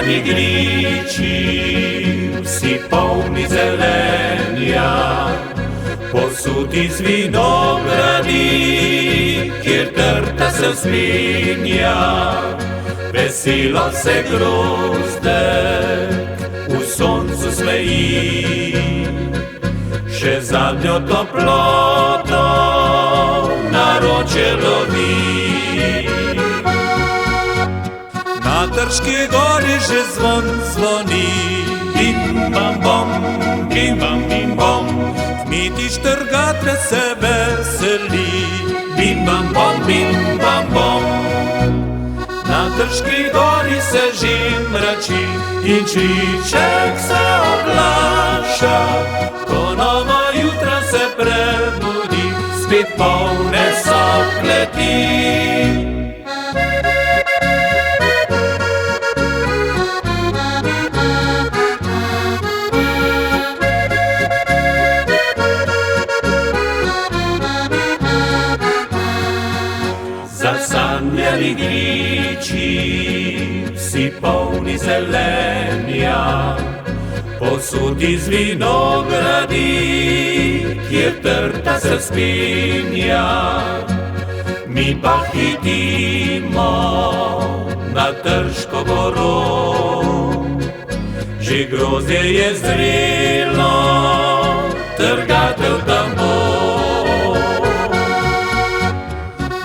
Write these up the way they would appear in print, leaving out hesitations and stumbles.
Zasadnjali griči, vsi polni zelenja, posuti z vinogradi, kjer trta se vzpenja. Veselo se grozdek v soncu smeji, še zadnjo toploto naročje lovi. Na Trški gori že zvon zvoni, bim bam bom, bim bam bim bom. Kmetič trgatelj se veseli, bim bam bom, bim bam bom. Na Trški gori se že mrači in čiček se oglaša, ko novo jutro se prebudi, spet polne so kleti. Zasanjali griči, vsi polni zelenja, posuti z vinogradi, kjer trta se vzpenja. Mi pa hitimo na Trško goro, že grozdje je zrelo, trgatelj tam bo.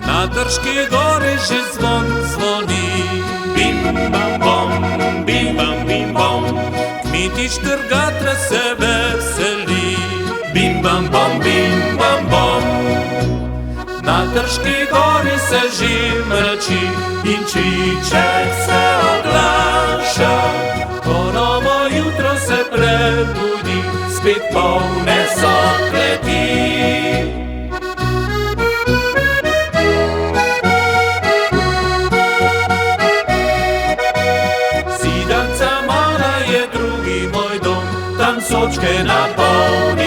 Na Trški gori že zvon zvoni, bim bam bom, bim bam bim bom. Kmetič trgatelj se veseli, bim bam bom, bim bam bom. Na Trški gori se že mrači in čiček se oglaša, ko novo jutro se prebudi, spet polne so kleti. Sočke napolni